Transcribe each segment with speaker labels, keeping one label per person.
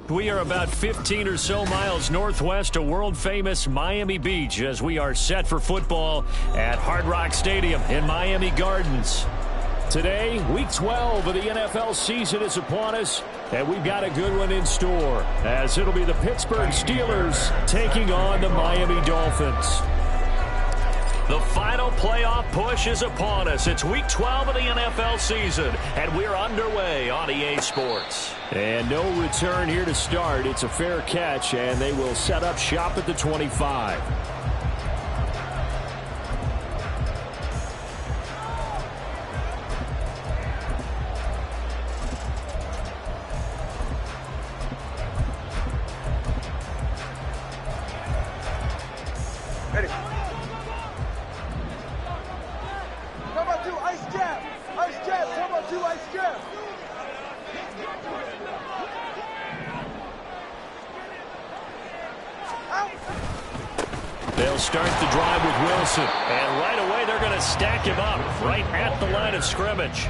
Speaker 1: We are about 15 or so miles northwest of world-famous Miami Beach as we are set for football at Hard Rock Stadium in Miami Gardens. Today, Week 12 of the NFL season is upon us, and we've got a good one in store, as it'll be the Pittsburgh Steelers taking on the Miami Dolphins. The final playoff push is upon us. It's Week 12 of the NFL season, and we're underway on EA Sports. And no return here to start. It's a fair catch, and they will set up shop at the 25.
Speaker 2: Ready. Number 2, ice jab. Ice jab. Number 2, ice jab. Out.
Speaker 1: They'll start the drive with Wilson. And right away, they're going to stack him up right at the line of scrimmage.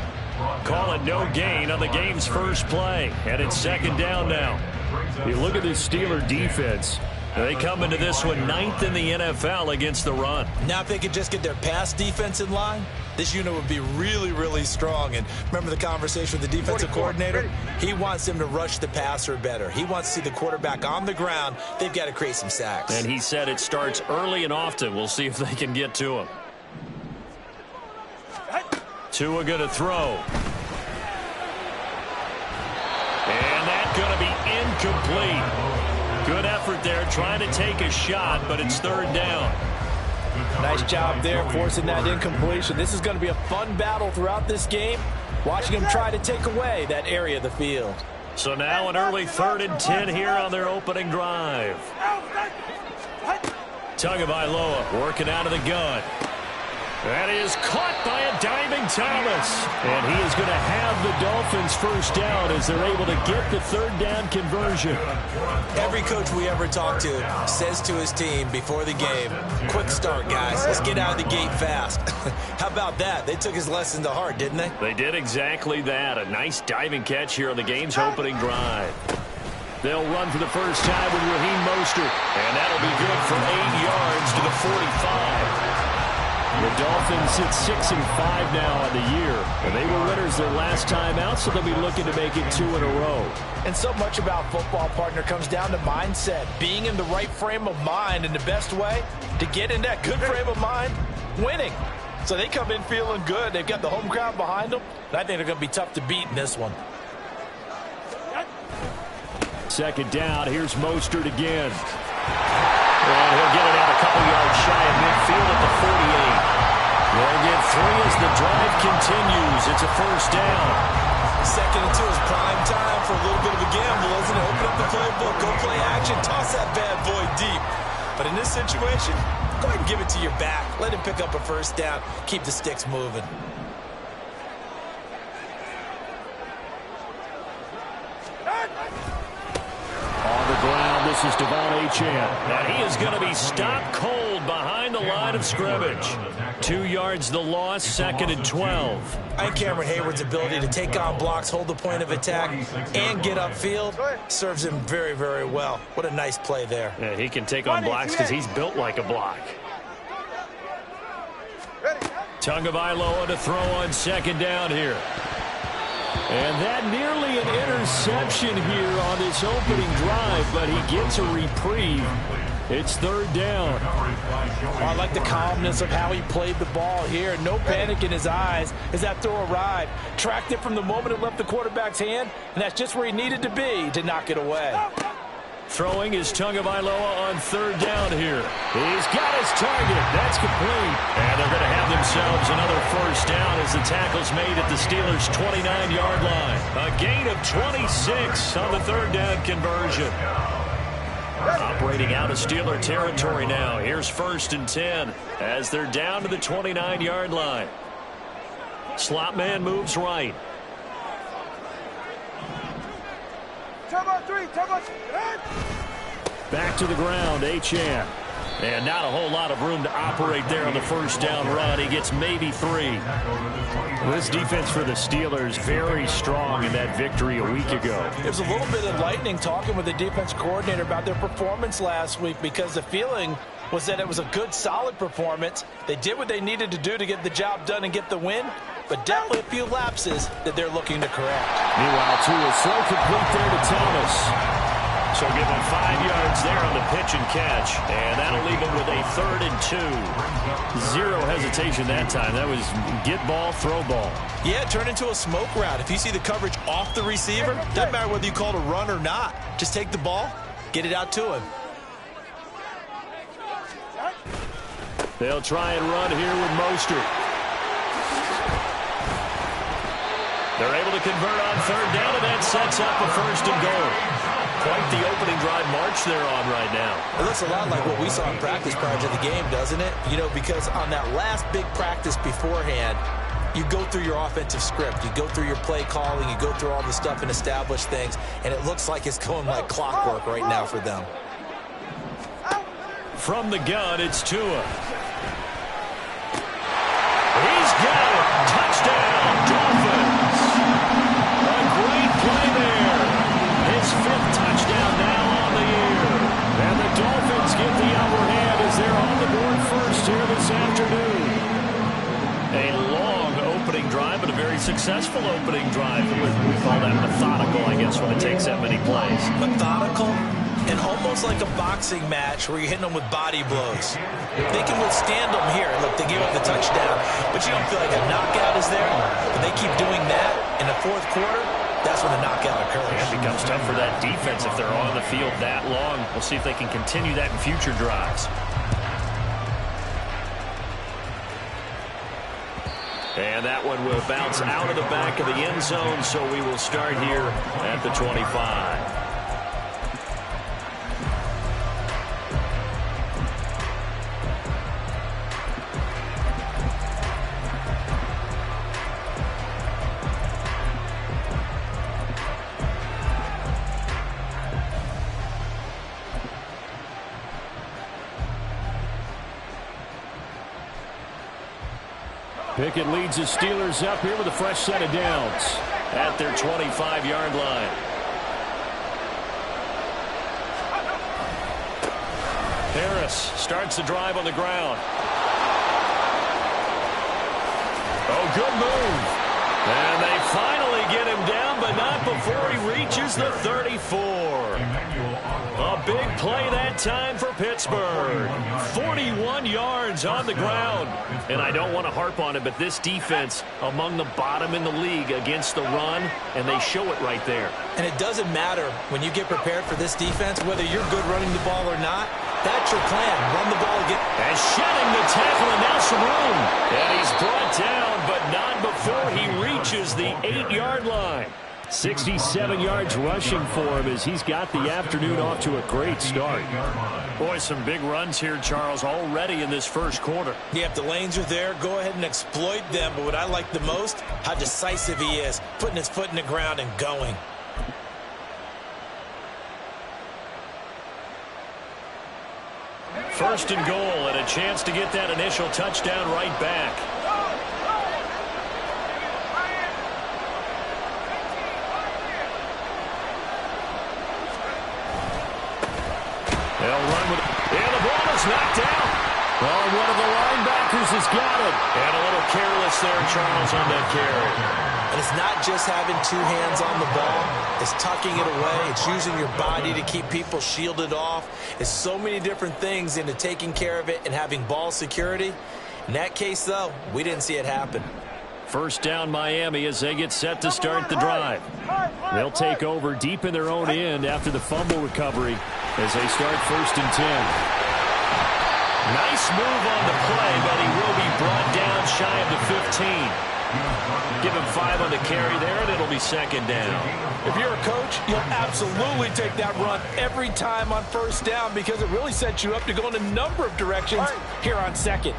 Speaker 1: Call it no gain on the game's first play. And it's second down now. You look at this Steeler defense. They come into this one 9th in the NFL against the run.
Speaker 3: Now if they could just get their pass defense in line, this unit would be really, really strong. And remember the conversation with the defensive coordinator? He wants them to rush the passer better. He wants to see the quarterback on the ground. They've got to create some sacks.
Speaker 1: And he said it starts early and often. We'll see if they can get to him. Tua going to throw. And that's going to be incomplete. Good effort there, trying to take a shot, but it's third down.
Speaker 4: Nice job there, forcing that incompletion. This is going to be a fun battle throughout this game, watching them try to take away that area of the field.
Speaker 1: So now an early 3rd and 10 here on their opening drive. Tagovailoa working out of the gun. That is caught by a diving Thomas. And he is going to have the Dolphins first down as they're able to get the third down conversion.
Speaker 3: Every coach we ever talk to says to his team before the game, quick start, guys. Let's get out of the gate fast. How about that? They took his lesson to heart, didn't they?
Speaker 1: They did exactly that. A nice diving catch here on the game's opening drive. They'll run for the first time with Raheem Mostert. And that'll be good for 8 yards to the 45. The Dolphins sit 6-5 now on the year, and they were winners their last time out, so they'll be looking to make it 2 in a row.
Speaker 4: And so much about football, partner, comes down to mindset, being in the right frame of mind, and the best way to get in that good frame of mind, winning. So they come in feeling good. They've got the home crowd behind them, and I think they're going to be tough to beat in this one.
Speaker 1: Second down, here's Mostert again. And he'll get it out a couple yards shy of midfield at the 48. They'll get 3 as the drive continues. It's a first down.
Speaker 3: 2nd and 2 is prime time for a little bit of a gamble, isn't it? Open up the playbook, go play action, toss that bad boy deep. But in this situation, go ahead and give it to your back. Let him pick up a first down. Keep the sticks moving.
Speaker 1: On the ground, this is Devon Achane. And he is going to be stopped cold behind the line of scrimmage. 2 yards the loss, 2nd and 12.
Speaker 3: I think Cameron Hayward's ability to take on blocks, hold the point of attack, and get upfield serves him very, very well. What a nice play there.
Speaker 1: Yeah, he can take on blocks because he's built like a block. Tagovailoa to throw on second down here. And that nearly an interception here on this opening drive, but he gets a reprieve. It's third down.
Speaker 4: I like the calmness of how he played the ball here. No panic in his eyes as that throw arrived. Tracked it from the moment it left the quarterback's hand, and that's just where he needed to be to knock it away.
Speaker 1: Throwing is Tagovailoa on third down here. He's got his target. That's complete. And they're going to have themselves another first down as the tackle's made at the Steelers' 29-yard line. A gain of 26 on the third down conversion. Operating out of Steeler territory now. Here's 1st and 10 as they're down to the 29-yard line. Slot man moves right.
Speaker 2: Back
Speaker 1: to the ground, Achane. And not a whole lot of room to operate there on the first down run. He gets maybe 3. This defense for the Steelers very strong in that victory a week ago.
Speaker 4: There's a little bit enlightening talking with the defense coordinator about their performance last week, because the feeling was that it was a good, solid performance. They did what they needed to do to get the job done and get the win, but definitely a few lapses that they're looking to correct.
Speaker 1: Meanwhile, Tua throw complete there to Thomas. So give him 5 yards there on the pitch and catch, and that'll leave him with a 3rd and 2. Zero hesitation that time. That was get ball, throw ball.
Speaker 4: Yeah, turn into a smoke route. If you see the coverage off the receiver, doesn't matter whether you call it a run or not. Just take the ball, get it out to him.
Speaker 1: They'll try and run here with Mostert. They're able to convert on 3rd down, and that sets up a 1st and goal. Quite the opening drive march they're on right now.
Speaker 4: It looks a lot like what we saw in practice prior to the game, doesn't it? You know, because on that last big practice beforehand, you go through your offensive script. You go through your play calling. You go through all the stuff and establish things. And it looks like it's going like clockwork right now for them.
Speaker 1: From the gun, it's Tua. He's got it. Touchdown, Dolphins. A great play there. His 5th touchdown now on the year. And the Dolphins get the upper hand as they're on the board first here this afternoon. A long opening drive, but a very successful opening drive. We call that methodical, I guess, when it takes that many plays.
Speaker 4: Methodical and almost like a boxing match where you're hitting them with body blows. They can withstand them here. Look, they gave up the touchdown, but you don't feel like a knockout is there. But they keep doing that in the 4th quarter. That's when the knockout occurs.
Speaker 1: It becomes tough for that defense if they're on the field that long. We'll see if they can continue that in future drives. And that one will bounce out of the back of the end zone, so we will start here at the 25. Pickett leads the Steelers up here with a fresh set of downs at their 25-yard line. Harris starts the drive on the ground. Oh, good move. And they finally get him down, but not before he reaches the 34. A big play that time for Pittsburgh. 41 yards on the ground. And I don't want to harp on it, but this defense among the bottom in the league against the run, and they show it right there.
Speaker 4: And it doesn't matter when you get prepared for this defense, whether you're good running the ball or not. That's your plan. Run the ball again.
Speaker 1: And shedding the tackle, and now some room. And he's brought down, but not before he reaches the 8-yard line. 67 yards rushing for him as he's got the afternoon off to a great start. Boy, some big runs here, Charles, already in this first quarter.
Speaker 4: Yeah, if the lanes are there, go ahead and exploit them. But what I like the most, how decisive he is, putting his foot in the ground and going.
Speaker 1: First and goal, and a chance to get that initial touchdown right back. They'll run with it. And the ball is knocked out. Well, one of the linebackers has got it. And a little careless there, Charles, on that carry.
Speaker 4: And it's not just having 2 hands on the ball. It's tucking it away. It's using your body to keep people shielded off. It's so many different things into taking care of it and having ball security. In that case, though, we didn't see it happen.
Speaker 1: First down Miami as they get set to start the drive. They'll take over deep in their own end after the fumble recovery as they start 1st and 10. Nice move on the play, but he will be brought down shy of the 15. Give him 5 on the carry there, and it'll be 2nd down.
Speaker 4: If you're a coach, you'll absolutely take that run every time on 1st down because it really sets you up to go in a number of directions here on 2nd.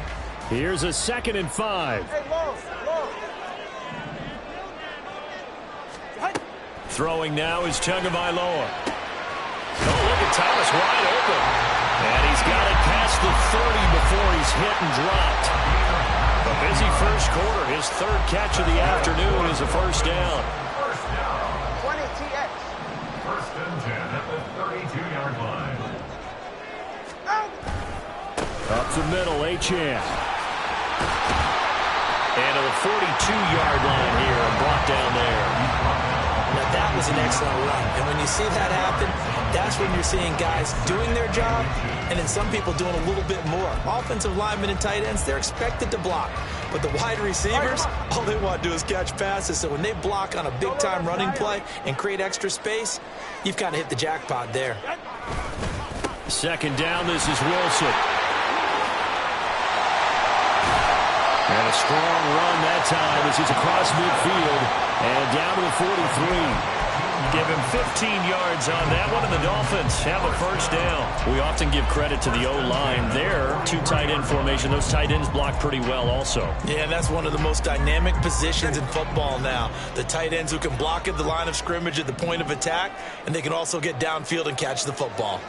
Speaker 1: Here's a 2nd and 5. Throwing now is Tagovailoa. Oh, look at Thomas wide open. And he's got it past past the 30 before he's hit and dropped. A busy first quarter. His third catch of the afternoon is a first down.
Speaker 2: 20 TX.
Speaker 5: First and 10 at the 32-yard line.
Speaker 1: Up the middle, Achane. And to the 42-yard line here and brought down there.
Speaker 4: Now that was an excellent run. And when you see that happen, that's when you're seeing guys doing their job and then some people doing a little bit more. Offensive linemen and tight ends, they're expected to block. But the wide receivers, all they want to do is catch passes. So when they block on a big-time running play and create extra space, you've kind of hit the jackpot there.
Speaker 1: Second down, this is Wilson. And a strong run that time as he's across midfield and down to the 43. Give him 15 yards on that one, and the Dolphins have a first down. We often give credit to the O-line there. Two tight end formation. Those tight ends block pretty well also.
Speaker 4: Yeah, that's one of the most dynamic positions in football now. The tight ends who can block at the line of scrimmage at the point of attack, and they can also get downfield and catch the football.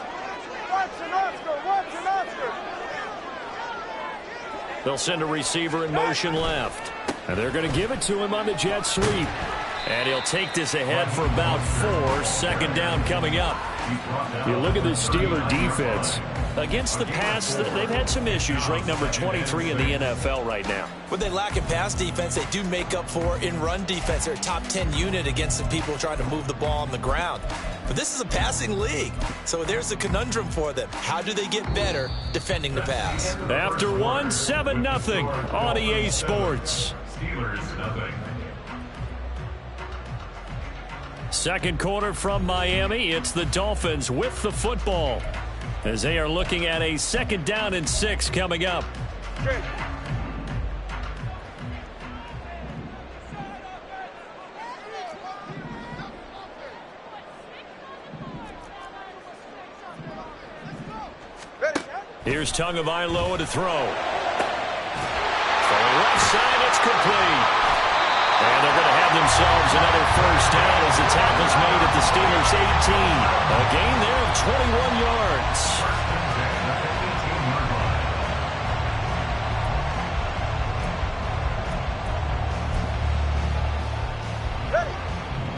Speaker 2: Watch an Oscar, watch an Oscar.
Speaker 1: They'll send a receiver in motion left. And they're going to give it to him on the jet sweep. And he'll take this ahead for about 4. Second down coming up. You look at the Steeler defense. Against the pass, they've had some issues. Ranked number 23 in the NFL right now.
Speaker 4: What they lack in pass defense, they do make up for in run defense. They're a top 10 unit against some people trying to move the ball on the ground. But this is a passing league, so there's a conundrum for them. How do they get better defending the pass?
Speaker 1: After 1, 7-0 on EA Sports.
Speaker 5: Steelers nothing.
Speaker 1: Second quarter from Miami. It's the Dolphins with the football as they are looking at a second down and 6 coming up.
Speaker 2: Straight. Ready.
Speaker 1: Here's Tagovailoa to throw. From the left side, it's complete. And they're going to have themselves another first down as the tackle's made at the Steelers' 18. A gain there of 21 yards.
Speaker 2: Ready.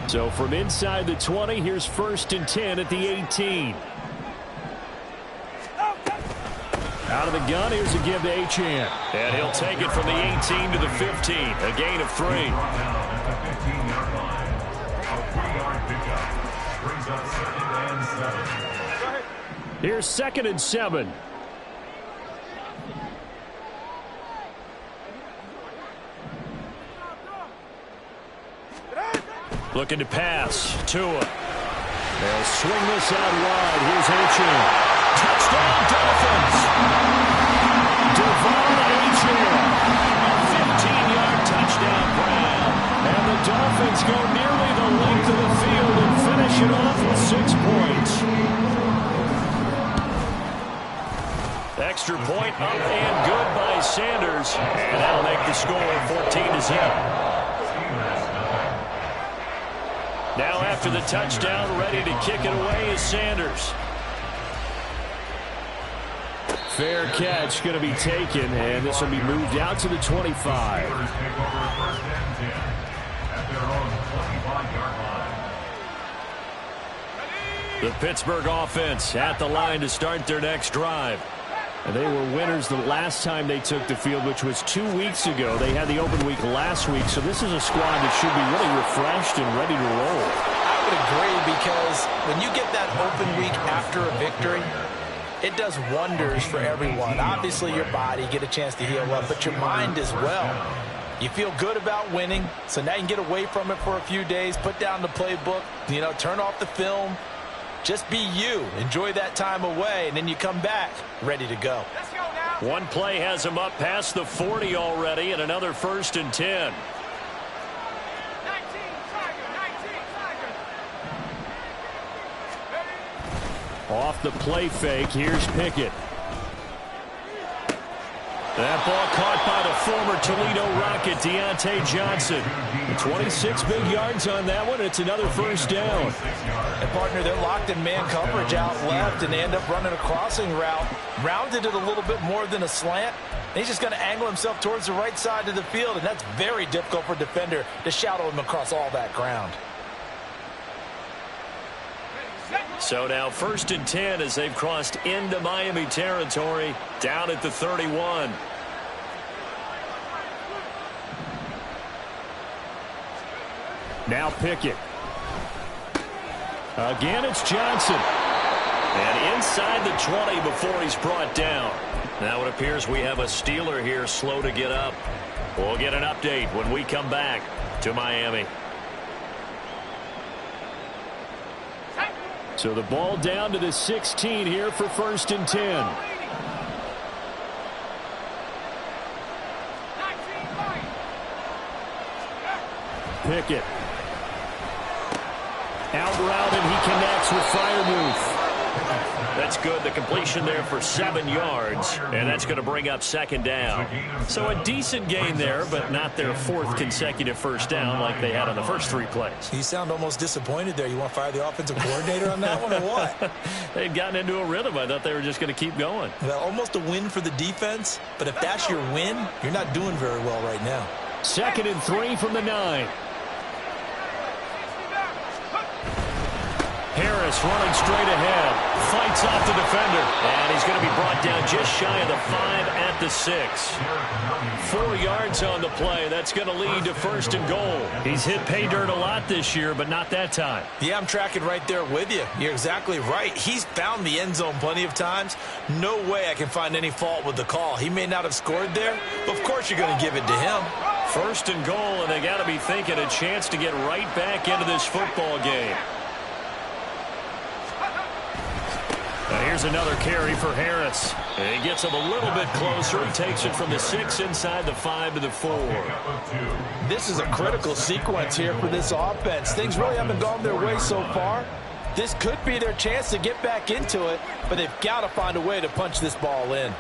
Speaker 1: So from inside the 20, here's first and 10 at the 18. Out of the gun, here's a give to Achane. And he'll take it from the 18 to the 15. A gain of 3. Here's second and 7. Looking to pass. Tua. They'll swing this out wide. Here's Achane. Touchdown, Dolphins. Devon Achane. A 15-yard touchdown grab. And the Dolphins go nearly the length of the field and finish it off with 6 points. Extra point up and good by Sanders. And that'll make the score 14-0. Now after the touchdown, ready to kick it away is Sanders. Fair catch going to be taken, and this will be moved out to the 25. The Pittsburgh offense at the line to start their next drive. And they were winners the last time they took the field, which was 2 weeks ago. They had the open week last week, so this is a squad that should be really refreshed and ready to roll.
Speaker 4: I would agree, because when you get that open week after a victory, it does wonders for everyone. Obviously, your body, get a chance to heal up, but your mind as well. You feel good about winning, so now you can get away from it for a few days, put down the playbook, turn off the film. Just be you. Enjoy that time away, and then you come back ready to go.
Speaker 2: Let's go now.
Speaker 1: One play has him up past the 40 already, and another first and 10.
Speaker 2: 19, Tiger.
Speaker 1: Off the play fake, here's Pickett. That ball caught by the former Toledo Rocket, Deontay Johnson. 26 big yards on that one. It's another first down.
Speaker 4: And, partner, they're locked in man coverage out left, and they end up running a crossing route. Rounded it a little bit more than a slant. And he's just going to angle himself towards the right side of the field, and that's very difficult for a defender to shadow him across all that ground.
Speaker 1: So now 1st and 10 as they've crossed into Miami territory, down at the 31. Now Pickett. Again, it's Johnson. And inside the 20 before he's brought down. Now it appears we have a Steeler here slow to get up. We'll get an update when we come back to Miami. So the ball down to the 16 here for 1st and 10. Pickett. Out route, and he connects with Freiermuth. That's good. The completion there for 7 yards, and that's going to bring up 2nd down. So a decent gain there, but not their 4th consecutive 1st down like they had on the first 3 plays.
Speaker 3: You sound almost disappointed there. You want to fire the offensive coordinator on that one or what?
Speaker 1: They'd gotten into a rhythm. I thought they were just going to keep going.
Speaker 3: Well, almost a win for the defense, but if that's your win, you're not doing very well right now.
Speaker 1: 2nd and 3 from the 9. Harris running straight ahead. Fights off the defender. And he's going to be brought down just shy of the 5 at the 6. 4 yards on the play. That's going to lead to 1st and goal. He's hit pay dirt a lot this year, but not that time.
Speaker 4: Yeah, I'm tracking right there with you. You're exactly right. He's found the end zone plenty of times. No way I can find any fault with the call. He may not have scored there, but of course you're going to give it to him.
Speaker 1: 1st and goal, and they got to be thinking a chance to get right back into this football game. Now here's another carry for Harris. And he gets him a little bit closer. He takes it from the 6 inside the 5 to the 4.
Speaker 4: This is a critical sequence here for this offense. Things really haven't gone their way so far. This could be their chance to get back into it, but they've got to find a way to punch this ball in.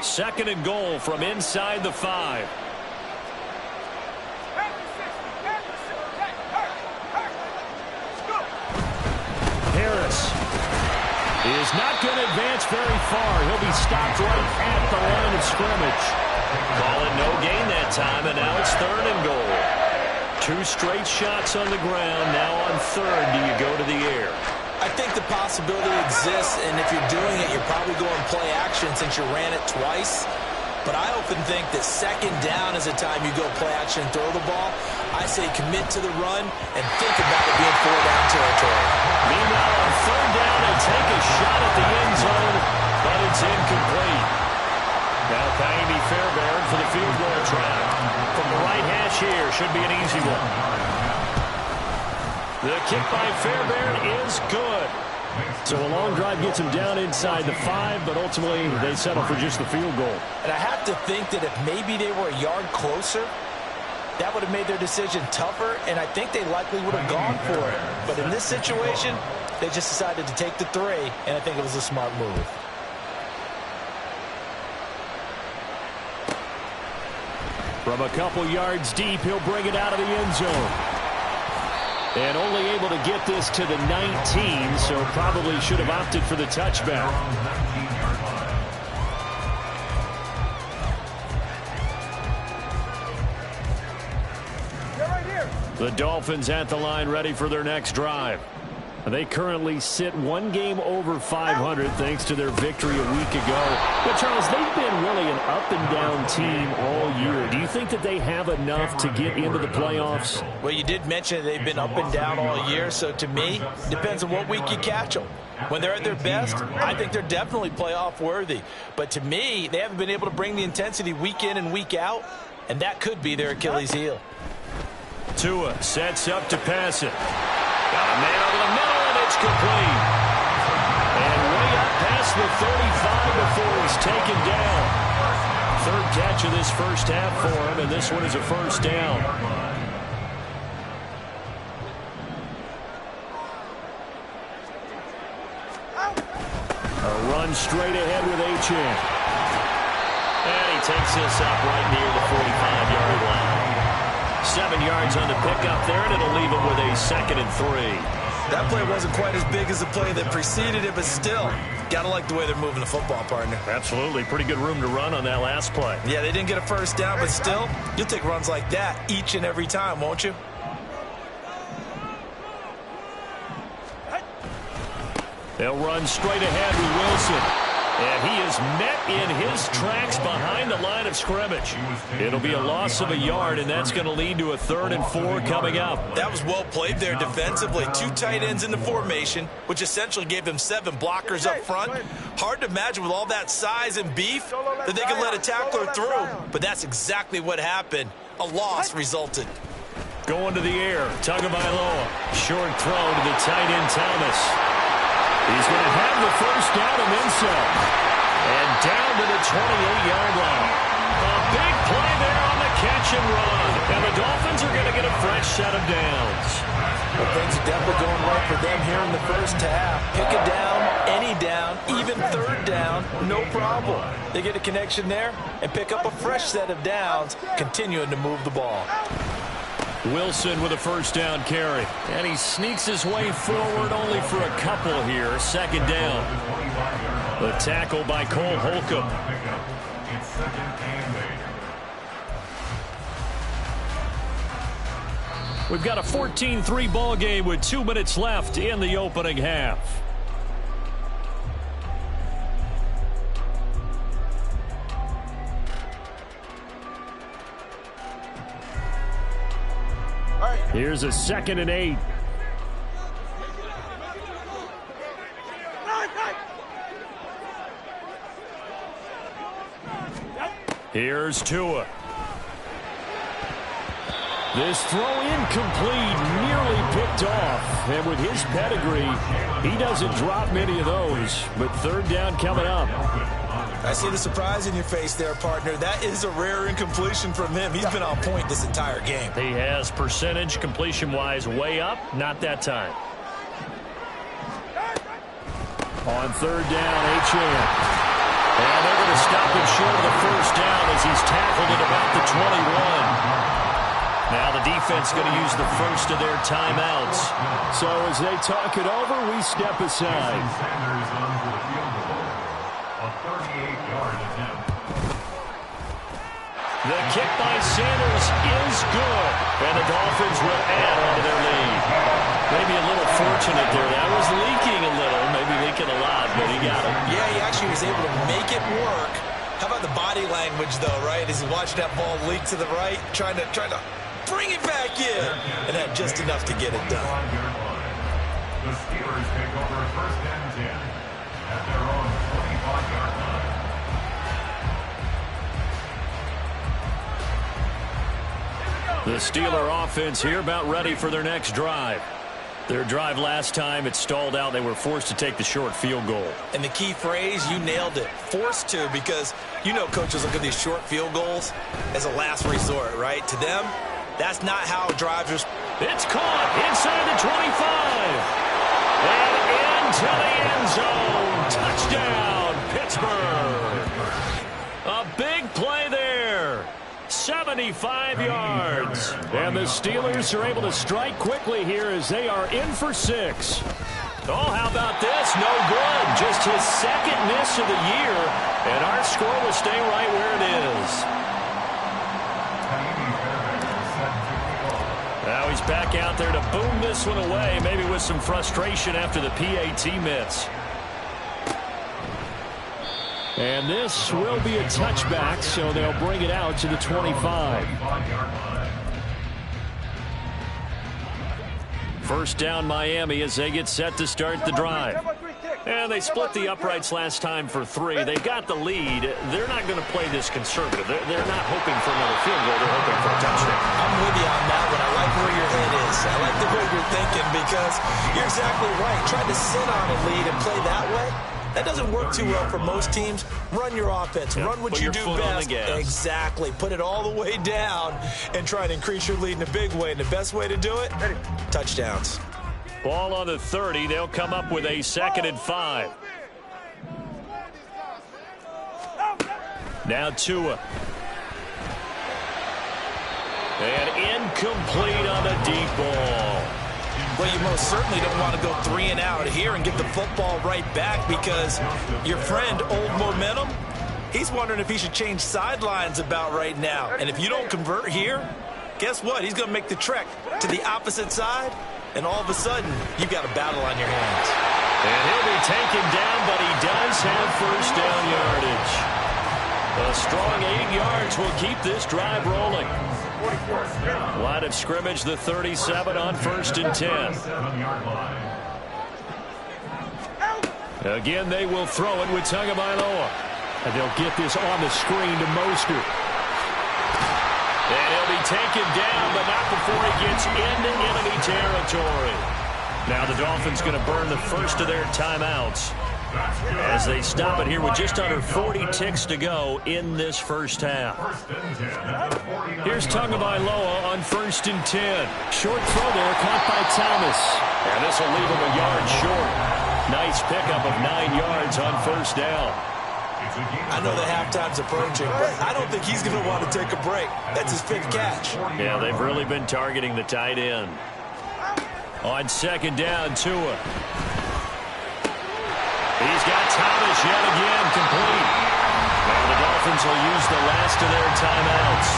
Speaker 1: Second and goal from inside the 5. Harris is not going to advance very far. He'll be stopped right at the line of scrimmage. Call it no gain that time, and now it's 3rd and goal. 2 straight shots on the ground. Now on 3rd, do you go to the air?
Speaker 3: I think the possibility exists, and if you're doing it, you're probably going play action since you ran it twice. But I often think that 2nd down is the time you go play action and throw the ball. I say commit to the run and think about it being 4-down territory.
Speaker 1: Meanwhile, on 3rd down, they take a shot at the end zone, but it's incomplete. Now Miami Fairbairn for the field goal try. From the right hash here, should be an easy one. The kick by Fairbairn is good. So a long drive gets him down inside the 5, but ultimately they settle for just the field goal.
Speaker 4: And I have to think that if maybe they were a yard closer, that would have made their decision tougher, and I think they likely would have gone for it. But in this situation, they just decided to take the 3, and I think it was a smart move.
Speaker 1: From a couple yards deep, he'll bring it out of the end zone. And only able to get this to the 19, so probably should have opted for the touchback. The Dolphins at the line ready for their next drive. They currently sit 1 game over 500 thanks to their victory a week ago. But, Charles, they've been really an up-and-down team all year. Do you think that they have enough to get into the playoffs?
Speaker 4: Well, you did mention they've been up and down all year, so to me, it depends on what week you catch them. When they're at their best, I think they're definitely playoff worthy. But to me, they haven't been able to bring the intensity week in and week out, and that could be their Achilles heel.
Speaker 1: Tua sets up to pass it. Got a man over the middle, and it's complete. And way up past the 35 before he's taken down. 3rd catch of this first half for him, and this one is a 1st down. A run straight ahead with Achane. And he takes this up right near the 45-yard line. 7 yards on the pickup there, and it'll leave him with a 2nd and 3.
Speaker 3: That play wasn't quite as big as the play that preceded it, but still, gotta like the way they're moving the football, partner.
Speaker 1: Absolutely. Pretty good room to run on that last play.
Speaker 3: Yeah, they didn't get a first down, but still, you'll take runs like that each and every time, won't you?
Speaker 1: They'll run straight ahead with Wilson. And he is met in his tracks behind the line of scrimmage. It'll be a loss of a yard, and that's going to lead to a 3rd and 4 coming up.
Speaker 3: That was well played there defensively. 2 tight ends in the formation, which essentially gave them 7 blockers up front. Hard to imagine with all that size and beef that they could let a tackler through. But that's exactly what happened. A loss resulted.
Speaker 1: Going to the air. Tagovailoa. Short throw to the tight end Thomas. He's going to have the first down and then some. And down to the 28-yard line. A big play there on the catch and run. And the Dolphins are going to get a fresh set of downs.
Speaker 4: Well, things are definitely going right for them here in the first half. Pick a down, any down, even 3rd down, no problem. They get a connection there and pick up a fresh set of downs, continuing to move the ball.
Speaker 1: Wilson with a first down carry. And he sneaks his way forward only for a couple here. 2nd down. The tackle by Cole Holcomb.
Speaker 5: It's 2nd and 8.
Speaker 1: We've got a 14-3 ball game with 2 minutes left in the opening half. Here's a 2nd and 8. Here's Tua. This throw incomplete, nearly picked off. And with his pedigree, he doesn't drop many of those. But 3rd down coming up.
Speaker 3: I see the surprise in your face there, partner. That is a rare incompletion from him. He's been on point this entire game.
Speaker 1: He has percentage completion-wise way up. Not that time. On 3rd down, Achane. And they're going to stop him short of the first down as he's tackled at about the 21. Now the defense going to use the first of their timeouts. So as they talk it over, we step aside.
Speaker 5: Sanders on for the field goal. A 38-yard attempt.
Speaker 1: The kick by Sanders is good. And the Dolphins will add on to their lead. Maybe a little fortunate there. That was leaking a little, maybe leaking a lot, but he got it.
Speaker 3: Yeah, he actually was able to make it work. How about the body language, though, right? As he watched that ball leak to the right, trying to bring it back in, and had just enough to get it done.
Speaker 5: The Steelers take over 1st and 10 at their own 25-yard line.
Speaker 1: The Steeler offense here about ready for their next drive. Their drive last time, it stalled out. They were forced to take the short field goal.
Speaker 3: And the key phrase, you nailed it, forced to, because you know coaches look at these short field goals as a last resort, right? To them, that's not how drives are.
Speaker 1: It's caught inside the 25. And into the end zone. Touchdown, Pittsburgh. A big play there. 75 yards. And the Steelers are able to strike quickly here as they are in for 6. Oh, how about this? No good. Just his 2nd miss of the year. And our score will stay right where it is. Now he's back out there to boom this one away, maybe with some frustration after the PAT miss. And this will be a touchback, so they'll bring it out to the 25. First down Miami as they get set to start the drive. And they split the uprights last time for 3. They got the lead. They're not going to play this conservative. They're not hoping for another field goal. They're hoping for a touchdown.
Speaker 3: I'm with you on that one. I like where your head is. I like the way you're thinking because you're exactly right. Trying to sit on a lead and play that way, that doesn't work too well for most teams. Run your offense. Run what you do best. Exactly. Put it all the way down and try to increase your lead in a big way. And the best way to do it, touchdowns.
Speaker 1: Ball on the 30. They'll come up with a 2nd and 5. Now Tua. And incomplete on the deep ball.
Speaker 3: Well, you most certainly don't want to go 3 and out here and get the football right back, because your friend, Old Momentum, he's wondering if he should change sidelines about right now. And if you don't convert here, guess what? He's going to make the trek to the opposite side, and all of a sudden, you've got a battle on your hands.
Speaker 1: And he'll be taken down, but he does have first down yardage. A strong 8 yards will keep this drive rolling. Line of scrimmage, the 37 on 1st and 10. Again, they will throw it with Tagovailoa. And they'll get this on the screen to Mostert. And he'll be taken down, but not before he gets into enemy territory. Now the Dolphins going to burn the first of their timeouts as they stop it here with just under 40 ticks to go in this first half. Here's Tagovailoa on 1st and 10. Short throw there, caught by Thomas. And this will leave him a yard short. Nice pickup of 9 yards on first down.
Speaker 3: I know that halftime's approaching, but I don't think he's going to want to take a break. That's his 5th catch.
Speaker 1: Yeah, they've really been targeting the tight end. On 2nd down, Tua. He's got Thomas yet again, complete. And the Dolphins will use the last of their timeouts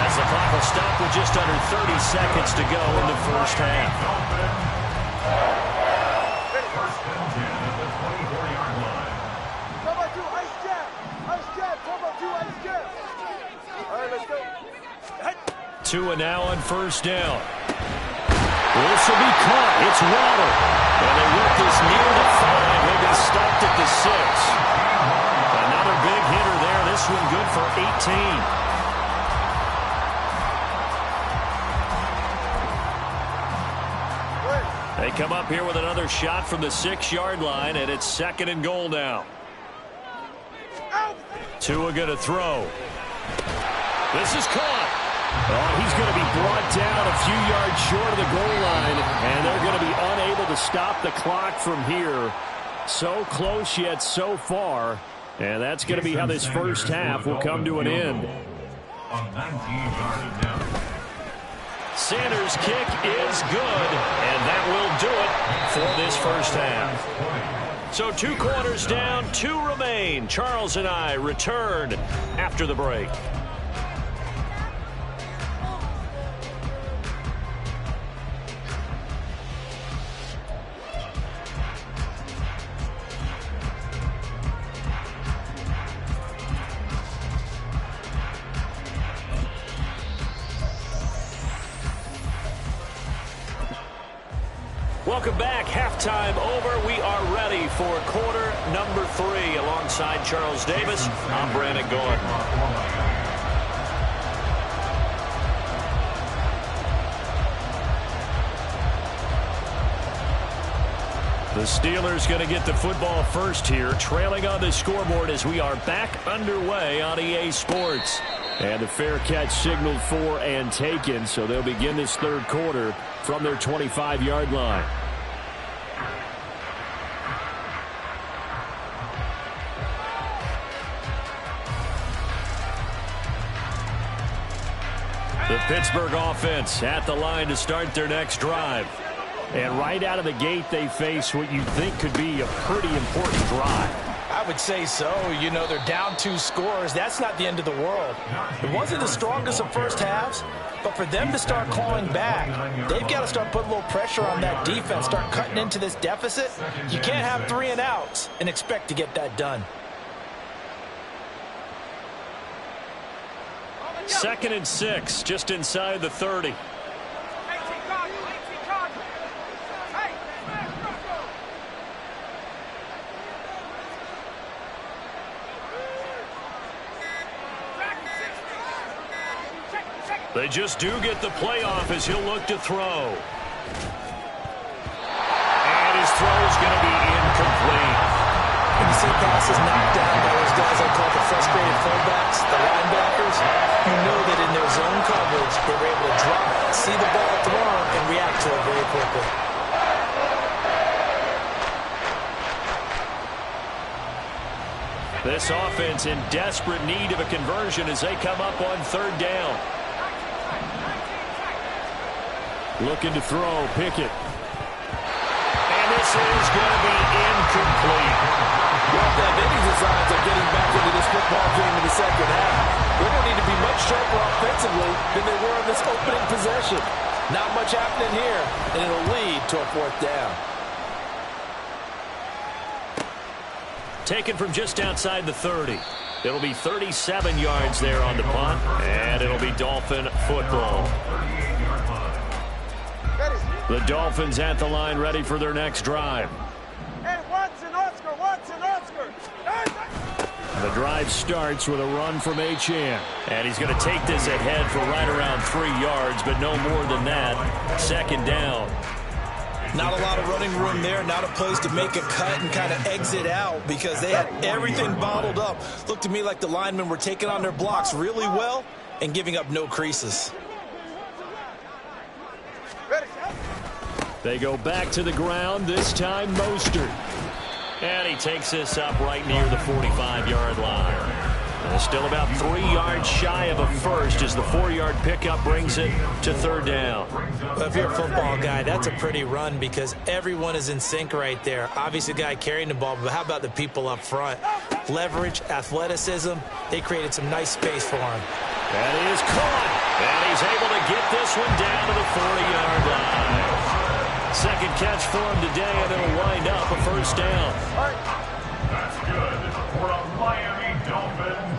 Speaker 1: as the clock will stop with just under 30 seconds to go in the first half. Tua now on 1st down. This will be caught. It's Waddle. And they work this near the 5. He'll be stopped at the 6. Another big hitter there. This one good for 18. They come up here with another shot from the 6-yard line, and it's 2nd and goal now. Tua going to throw. This is caught. Oh, he's going to be brought down a few yards short of the goal line, and they're going to be unable to stop the clock from here. So close yet so far, and that's going to be how this first half will come to an end. Sanders' kick is good, and that will do it for this first half. So 2 quarters down, 2 remain. Charles and I return after the break. Welcome back. Halftime over. We are ready for quarter number 3. Alongside Charles Davis, I'm Brandon Gordon. The Steelers going to get the football first here, trailing on the scoreboard as we are back underway on EA Sports. And the fair catch signaled for and taken, so they'll begin this third quarter from their 25-yard line. The Pittsburgh offense at the line to start their next drive. And right out of the gate, they face what you think could be a pretty important drive.
Speaker 4: I would say so. You know, they're down 2 scores. That's not the end of the world. It wasn't the strongest of first halves, but for them to start clawing back, they've got to start putting a little pressure on that defense, start cutting into this deficit. You can't have 3 and outs and expect to get that done.
Speaker 1: 2nd and 6, just inside the 30. They just do get the playoff as he'll look to throw. And his throw is going to be incomplete.
Speaker 4: When you see passes knocked down by those guys I call the frustrated fullbacks, the linebackers, you know that in their zone coverage, they were able to drop it, see the ball thrown, and react to it very quickly.
Speaker 1: This offense in desperate need of a conversion as they come up on third down. Looking to throw, Pickett. And this is going to be incomplete.
Speaker 6: Well, if they have any designs of getting back into this football game in the second half, they're going to need to be much sharper offensively than they were on this opening possession. Not much happening here, and it'll lead to a fourth down.
Speaker 1: Taken from just outside the 30. It'll be 37 yards there on the punt, and it'll be Dolphin football. The Dolphins at the line ready for their next drive.
Speaker 2: Hey, Watson, Oscar, Watson, Oscar.
Speaker 1: The drive starts with a run from Achane. And he's going to take this ahead for right around 3 yards, but no more than that. Second down.
Speaker 3: Not a lot of running room there, not a place to make a cut and kind of exit out because they had everything bottled up. Looked to me like the linemen were taking on their blocks really well and giving up no creases.
Speaker 1: They go back to the ground, this time Mostert. And he takes this up right near the 45-yard line. And still about 3 yards shy of a first as the 4-yard pickup brings it to third down.
Speaker 4: Well, if you're a football guy, that's a pretty run because everyone is in sync right there. Obviously, the guy carrying the ball, but how about the people up front? Leverage, athleticism, they created some nice space for him.
Speaker 1: That is caught. And he's able to get this one down to the 40-yard line. Second catch for him today, and it'll wind up a first down.
Speaker 5: That's good for the Miami Dolphins.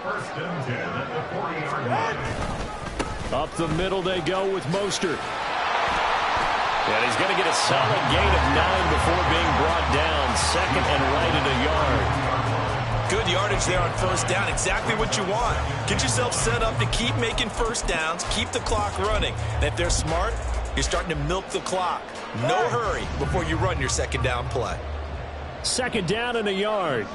Speaker 5: First and 10 at the 40-yard line.
Speaker 1: Up the middle they go with Mostert. And he's going to get a solid gain of 9 before being brought down. Second and right at a yard.
Speaker 3: Good yardage there on first down. Exactly what you want. Get yourself set up to keep making first downs, keep the clock running. And if they're smart, you're starting to milk the clock. No hurry before you run your second down play.
Speaker 1: Second down and a yard.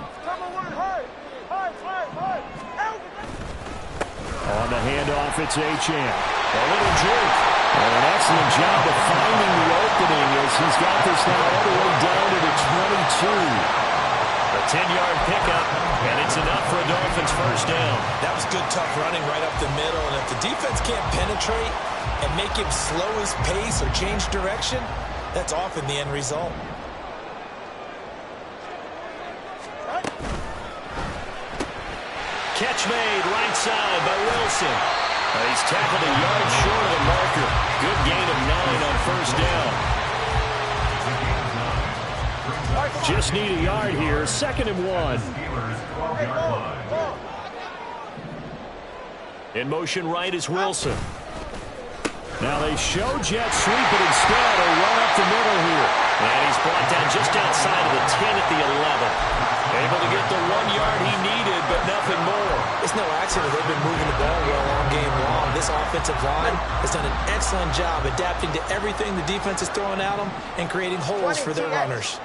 Speaker 1: On the handoff, it's Achane. A little jerk. And an excellent job of finding the opening as he's got this now all the way down to the 22. A 10-yard pickup, and it's enough for a Dolphins first down.
Speaker 3: That was good, tough running right up the middle. And if the defense can't penetrate and make him slow his pace or change direction, that's often the end result.
Speaker 1: Catch made right side by Wilson. He's tackled a yard short of the marker. Good gain of 9 on first down. Just need a yard here. Second and 1. In motion right is Wilson. Now they show jet sweep, but instead a run up the middle here. And he's brought down just outside of the 10 at the 11. Able to get the 1 yard he needed, but nothing more.
Speaker 4: It's no accident they've been moving the ball well all game long. This offensive line has done an excellent job adapting to everything the defense is throwing at them and creating holes for their runners.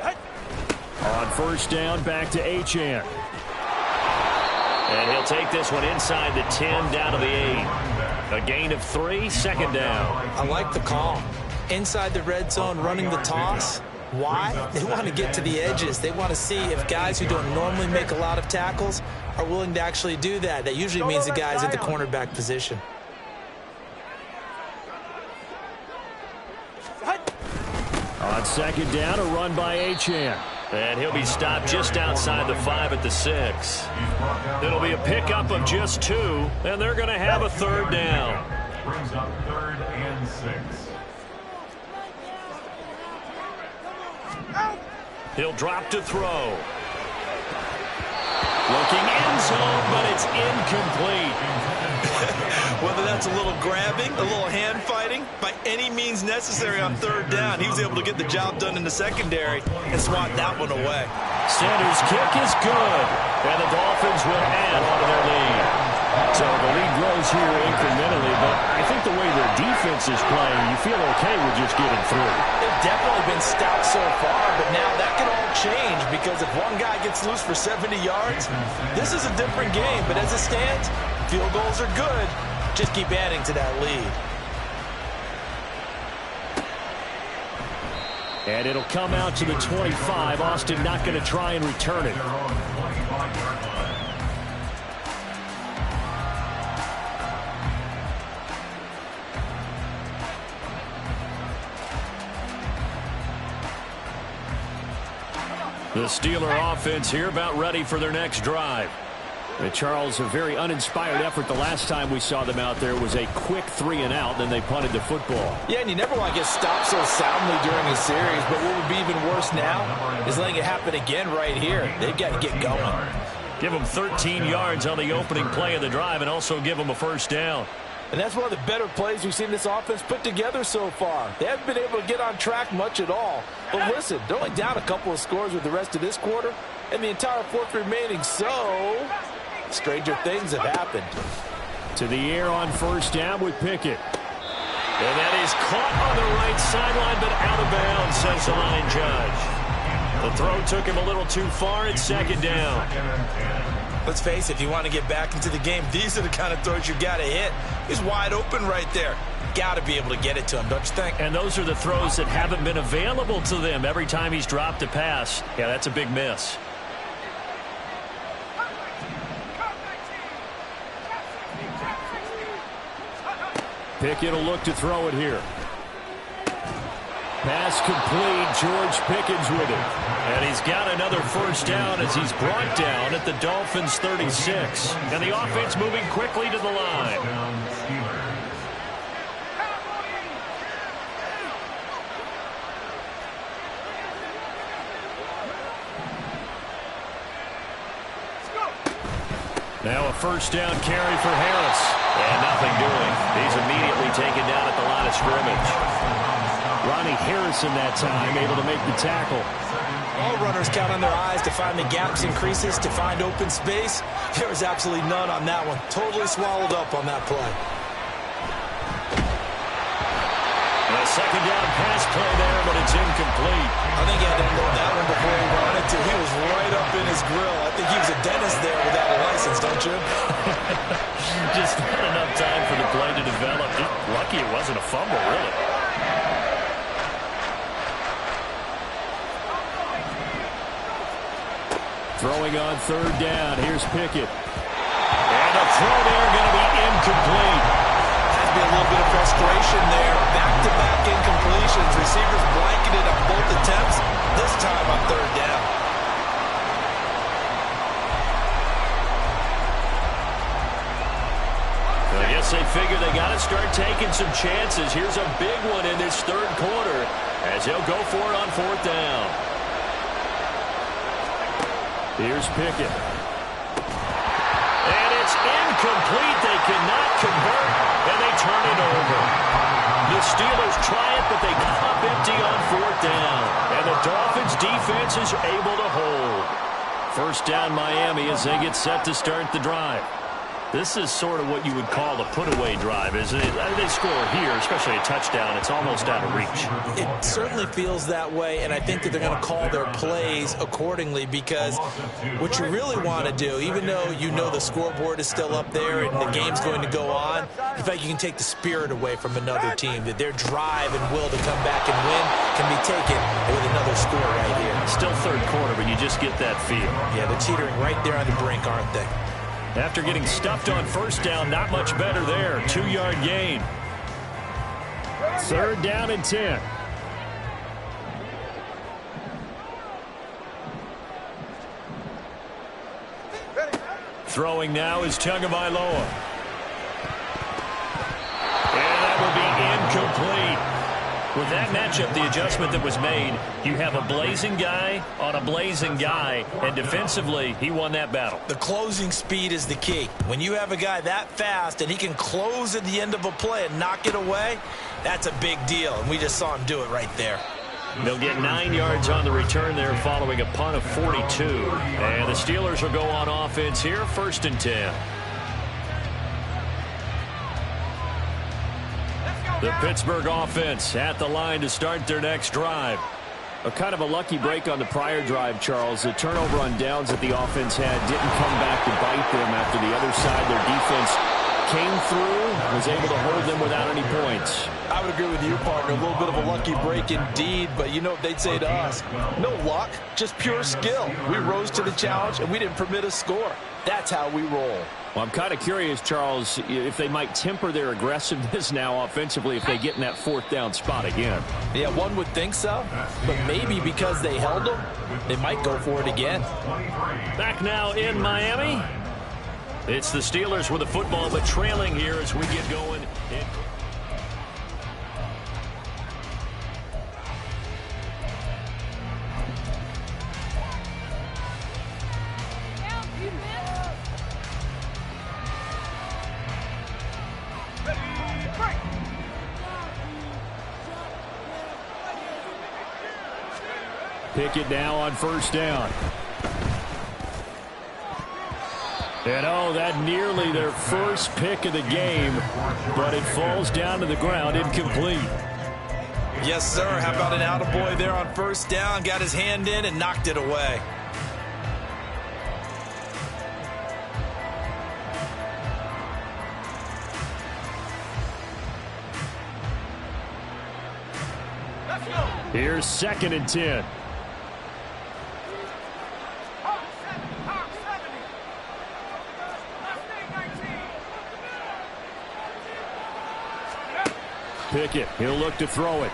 Speaker 1: On first down, back to Achane. And he'll take this one inside the 10, down to the 8. A gain of 3, second down.
Speaker 4: I like the call. Inside the red zone, running the toss. Why? They want to get to the edges. They want to see if guys who don't normally make a lot of tackles are willing to actually do that. That usually means the guy's at the cornerback position.
Speaker 1: On second down, a run by Achane. And he'll be stopped just outside the 5 at the 6. It'll be a pickup of just 2, and they're going to have a third down.
Speaker 5: Brings up 3rd and 6.
Speaker 1: He'll drop to throw. Looking end zone, but it's incomplete.
Speaker 3: Whether that's a little grabbing, a little hand fighting, by any means necessary on third down, he was able to get the job done in the secondary and swat that one away.
Speaker 1: Center's kick is good, and the Dolphins will add on to their lead. So the lead grows here incrementally, but I think the way their defense is playing, you feel okay with just getting through.
Speaker 4: They've definitely been stout so far, but now that can all change because if one guy gets loose for 70 yards, this is a different game. But as it stands, field goals are good. Just keep adding to that lead.
Speaker 1: And it'll come out to the 25. Austin not going to try and return it. The Steeler offense here about ready for their next drive. And Charles, a very uninspired effort the last time we saw them out there was a quick 3-and-out, then they punted the football.
Speaker 4: Yeah, and you never want to get stopped so soundly during a series, but what would be even worse now is letting it happen again right here. They've got to get going.
Speaker 1: Give them 13 yards on the opening play of the drive and also give them a first down.
Speaker 4: And that's one of the better plays we've seen this offense put together so far. They haven't been able to get on track much at all. But listen, they're only down a couple of scores with the rest of this quarter and the entire fourth remaining, so stranger things have happened.
Speaker 1: To the air on first down with Pickett. And that is caught on the right sideline, but out of bounds, says the line judge. The throw took him a little too far. It's second down.
Speaker 3: Let's face it, if you want to get back into the game, these are the kind of throws you got to hit. He's wide open right there. Got to be able to get it to him, don't you think?
Speaker 1: And those are the throws that haven't been available to them every time he's dropped a pass. Yeah, that's a big miss. Pickett will look to throw it here. Pass complete. George Pickens with it. And he's got another first down as he's brought down at the Dolphins' 36. And the offense moving quickly to the line. Now a first down carry for Harris. And nothing doing. He's immediately taken down at the line of scrimmage. Ronnie Harrison that time able to make the tackle.
Speaker 3: All runners count on their eyes to find the gaps and creases, to find open space. There was absolutely none on that one. Totally swallowed up on that play.
Speaker 1: And a second down pass play there, but it's incomplete.
Speaker 3: I think he had to unload that one before he wanted to. He was right up in his grill. I think he was a dentist there without a license, don't you?
Speaker 1: Just not enough time for the play to develop. Lucky it wasn't a fumble, really. Throwing on third down. Here's Pickett. And a throw there going to be incomplete.
Speaker 3: Has been a little bit of frustration there. Back-to-back incompletions. Receivers blanketed on both attempts. This time on third down.
Speaker 1: I guess they figure they got to start taking some chances. Here's a big one in this third quarter as he'll go for it on fourth down. Here's Pickett. And it's incomplete. They cannot convert, and they turn it over. The Steelers try it, but they come up empty on fourth down. And the Dolphins' defense is able to hold. First down Miami as they get set to start the drive. This is sort of what you would call a put-away drive, isn't it? They score here, especially a touchdown. It's almost out of reach.
Speaker 3: It certainly feels that way, and I think that they're going to call their plays accordingly because what you really want to do, even though you know the scoreboard is still up there and the game's going to go on, in fact, you can take the spirit away from another team, that their drive and will to come back and win can be taken with another score right here.
Speaker 1: Still third quarter, but you just get that feel.
Speaker 3: Yeah, they're teetering right there on the brink, aren't they?
Speaker 1: After getting stuffed on first down, not much better there. 2-yard gain. Third down and 10. Throwing now is Tagovailoa. And that will be incomplete. With that matchup, the adjustment that was made, you have a blazing guy on a blazing guy, and defensively, he won that battle.
Speaker 3: The closing speed is the key. When you have a guy that fast and he can close at the end of a play and knock it away, that's a big deal, and we just saw him do it right there.
Speaker 1: They'll get 9 yards on the return there following a punt of 42. And the Steelers will go on offense here, first and 10. The Pittsburgh offense at the line to start their next drive. A kind of a lucky break on the prior drive, Charles. The turnover on downs that the offense had didn't come back to bite them after the other side. Their defense came through, was able to hold them without any points.
Speaker 3: I
Speaker 4: would agree with you, partner. A little bit of a lucky break indeed, but you know what they'd say to us? No luck, just pure skill. We rose to the challenge, and we didn't permit a score. That's how we roll.
Speaker 1: Well, I'm kind of curious, Charles, if they might temper their aggressiveness now offensively if they get in that fourth down spot again.
Speaker 4: Yeah, one would think so, but maybe because they held them, they might go for it again.
Speaker 1: Back now in Miami. It's the Steelers with the football, but trailing here as we get going. Pickett now on first down. And oh, that nearly their first pick of the game, but it falls down to the ground incomplete.
Speaker 4: Yes, sir. How about an attaboy there on first down? Got his hand in and knocked it away.
Speaker 1: Here's 2nd and 10. Pickett, he'll look to throw it.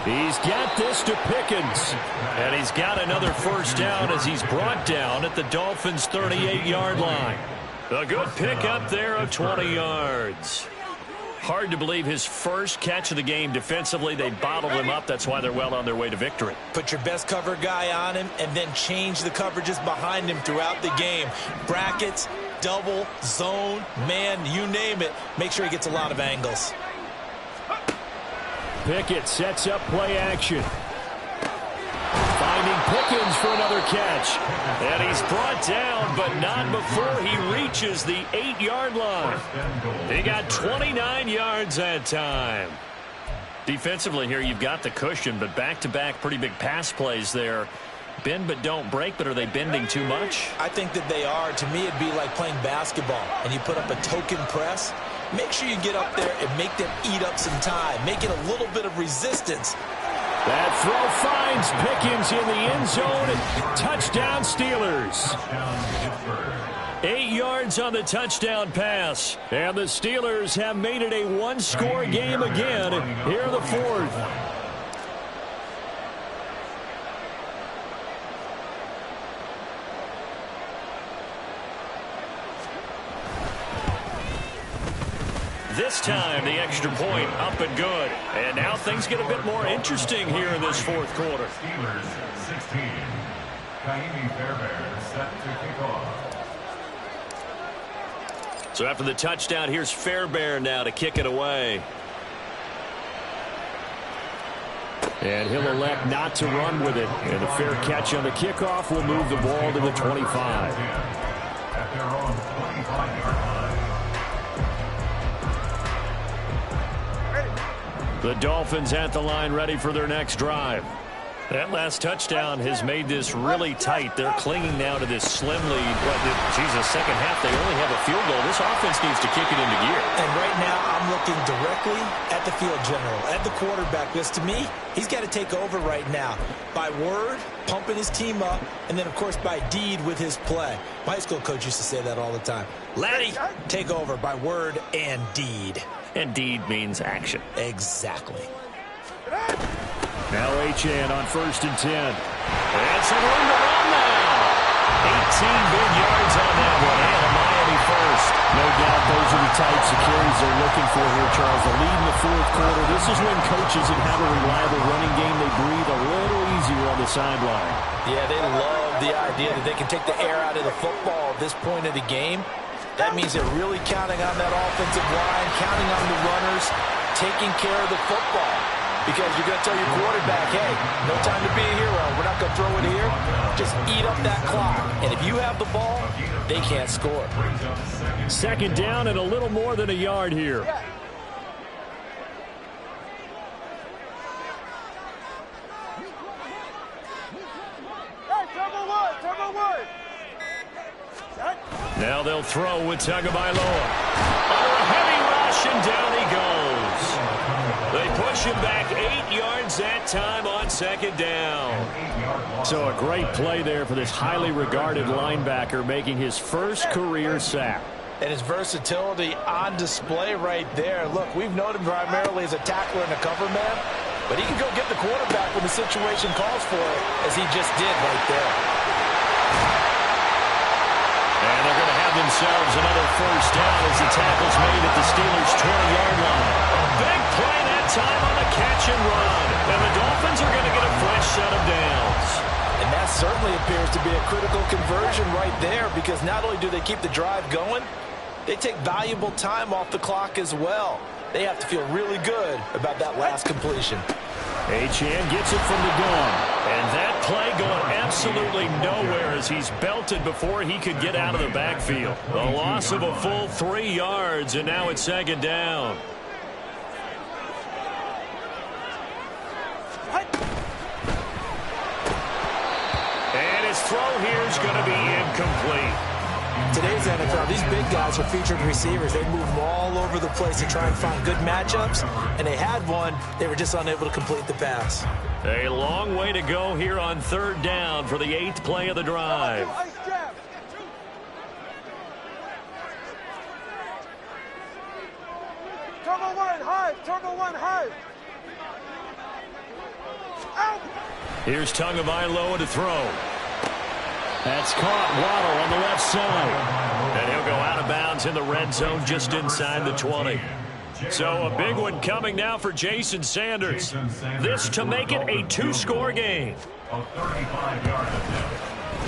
Speaker 1: He's got this to Pickens. And he's got another first down as he's brought down at the Dolphins' 38-yard line. A good pick up there of 20 yards. Hard to believe his first catch of the game defensively. They bottled him up. That's why they're well on their way to victory.
Speaker 4: Put your best cover guy on him and then change the coverages behind him throughout the game. Brackets, double, zone, man, you name it. Make sure he gets a lot of angles.
Speaker 1: Pickett sets up play action. Finding Pickens for another catch. And he's brought down, but not before he reaches the 8-yard line. He got 29 yards that time. Defensively here, you've got the cushion, but back-to-back pretty big pass plays there. Bend but don't break, but are they bending too much?
Speaker 4: I think that they are. To me, it'd be like playing basketball, and you put up a token press. Make sure you get up there and make them eat up some time. Make it a little bit of resistance.
Speaker 1: That throw finds Pickens in the end zone. Touchdown, Steelers. 8 yards on the touchdown pass. And the Steelers have made it a one-score game again here in the fourth. This time, the extra point up and good. And now things get a bit more interesting here in this fourth quarter.
Speaker 5: Steelers 16. Kaimi Fairbairn set to kick off.
Speaker 1: So after the touchdown, here's Fairbairn now to kick it away. And he'll elect not to run with it. And a fair catch on the kickoff will move the ball to the 25.
Speaker 5: At their own 25-yard line.
Speaker 1: The Dolphins at the line ready for their next drive. That last touchdown has made this really tight. They're clinging now to this slim lead. But, Jesus, second half, they only have a field goal. This offense needs to kick it into gear.
Speaker 4: And right now, I'm looking directly at the field general, at the quarterback. Because to me, he's got to take over right now. By word, pumping his team up, and then, of course, by deed with his play. My high school coach used to say that all the time. Laddie, take over by word and deed.
Speaker 1: And deed means action.
Speaker 4: Exactly.
Speaker 1: Now Achane on 1st and 10. And some room to run now. 18 big yards on that one. And Miami first. No doubt those are the types of carries they're looking for here, Charles. The lead in the fourth quarter. This is when coaches that have a reliable running game, they breathe a little easier on the sideline.
Speaker 4: Yeah, they love the idea that they can take the air out of the football at this point of the game. That means they're really counting on that offensive line, counting on the runners, taking care of the football. Because you're going to tell your quarterback, hey, no time to be a hero. We're not going to throw it here. Just eat up that clock. And if you have the ball, they can't score.
Speaker 1: Second down and a little more than a yard here. Now they'll throw with Tagovailoa. Oh, a heavy rush, and down he goes. him back 8 yards that time on second down. So a great play there for this highly regarded linebacker, making his first career sack.
Speaker 4: And his versatility on display right there. Look, we've known him primarily as a tackler and a cover man, but he can go get the quarterback when the situation calls for it, as he just did right there.
Speaker 1: And they're going to have themselves another first down as the tackle's made at the Steelers' 20-yard line. A big play that time on the catch and run. And the Dolphins are going to get a fresh set of downs.
Speaker 4: And that certainly appears to be a critical conversion right there, because not only do they keep the drive going, they take valuable time off the clock as well. They have to feel really good about that last completion.
Speaker 1: Achane gets it from the gun. And that play going absolutely nowhere as he's belted before he could get out of the backfield. The loss of a full 3 yards, and now it's second down. And his throw here is going to be incomplete.
Speaker 4: Today's NFL, these big guys are featured receivers. They move them all over the place to try and find good matchups, and they had one. They were just unable to complete the pass.
Speaker 1: A long way to go here on third down for the 8th play of the drive.
Speaker 2: Turbo one, high. Turbo one, high. Out.
Speaker 1: Here's Tagovailoa to throw. That's caught. Waddle on the left side. And he'll go out of bounds in the red zone just inside the 20. So a big one coming now for Jason Sanders. This to make it a 2-score game.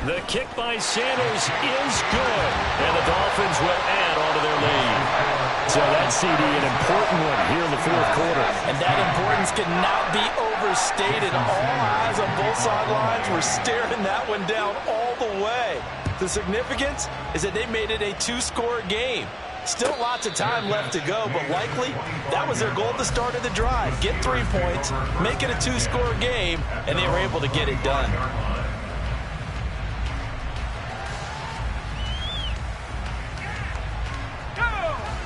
Speaker 1: The kick by Sanders is good. And the Dolphins will add on to their lead. So that CD, an important one here in the fourth quarter.
Speaker 4: And that importance cannot be overstated. All eyes on both sidelines were staring that one down all the way. The significance is that they made it a 2-score game. Still lots of time left to go, but likely that was their goal at the start of the drive. Get 3 points, make it a 2-score game, and they were able to get it done.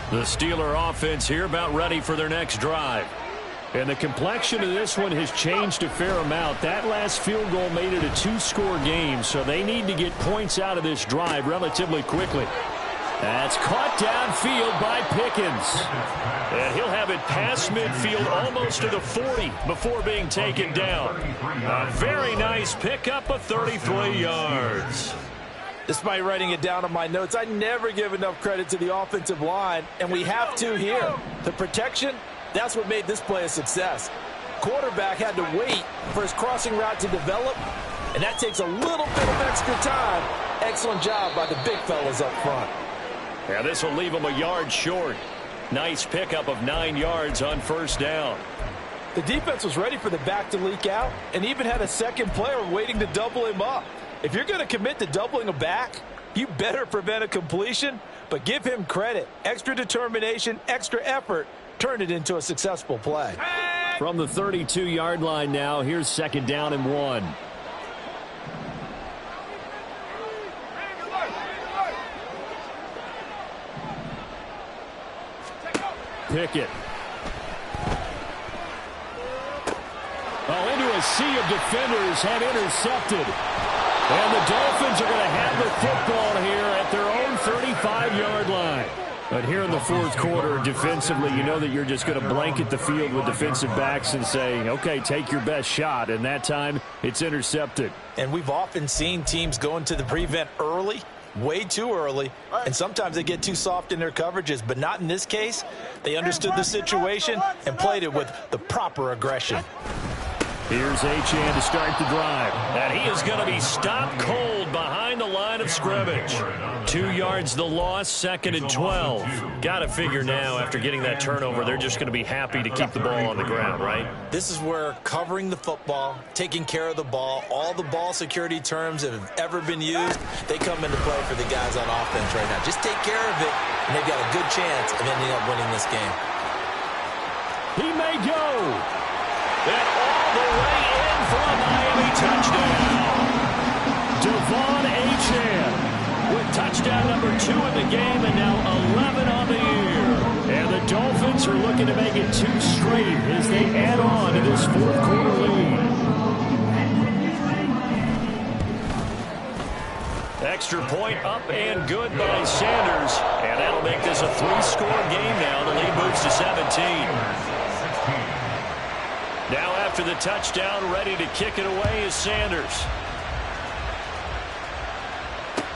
Speaker 1: The Steeler offense here about ready for their next drive. And the complexion of this one has changed a fair amount. That last field goal made it a 2-score game, so they need to get points out of this drive relatively quickly. That's caught downfield by Pickens. And he'll have it past midfield almost to the 40 before being taken down. A very nice pickup of 33 yards.
Speaker 4: Despite writing it down on my notes, I never give enough credit to the offensive line, and we have to here. The protection, that's what made this play a success. Quarterback had to wait for his crossing route to develop, and that takes a little bit of extra time. Excellent job by the big fellas up front.
Speaker 1: Yeah, this will leave him a yard short. Nice pickup of 9 yards on first down.
Speaker 4: The defense was ready for the back to leak out and even had a second player waiting to double him up. If you're going to commit to doubling a back, you better prevent a completion, but give him credit. Extra determination, extra effort, turn it into a successful play.
Speaker 1: From the 32-yard line now, here's second down and 1. Pickett. Oh, into a sea of defenders, had intercepted. And the Dolphins are going to have the football here at their own 35-yard line. But here in the fourth quarter, defensively, you know that you're just going to blanket the field with defensive backs and say, okay, take your best shot. And that time, it's intercepted.
Speaker 4: And we've often seen teams go into the prevent early, way too early, and sometimes they get too soft in their coverages, but not in this case. They understood the situation and played it with the proper aggression.
Speaker 1: Here's Achane to start the drive. And he is going to be stopped cold behind the line of scrimmage. 2 yards the loss, second and 12. Got to figure now after getting that turnover, they're just going to be happy to keep the ball on the ground, right?
Speaker 4: This is where covering the football, taking care of the ball, all the ball security terms that have ever been used, they come into play for the guys on offense right now. Just take care of it, and they've got a good chance of ending up winning this game.
Speaker 1: He may go. And all the way in for a Miami touchdown. Devon Achane with touchdown number 2 in the game and now 11 on the year. And the Dolphins Dolphins are looking to make it 2 straight as they add on to this fourth quarter lead. Extra point up and good by Sanders. And that'll make this a 3-score game now. The lead moves to 17. Now after the touchdown, ready to kick it away is Sanders.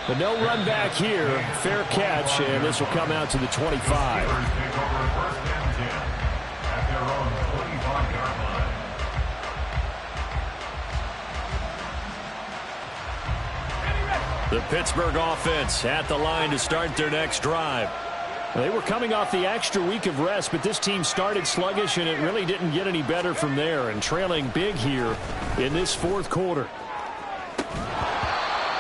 Speaker 1: But no run back here. Fair catch, and this will come out to the 25. The Pittsburgh offense at the line to start their next drive. They were coming off the extra week of rest, but this team started sluggish, and it really didn't get any better from there, and trailing big here in this fourth quarter.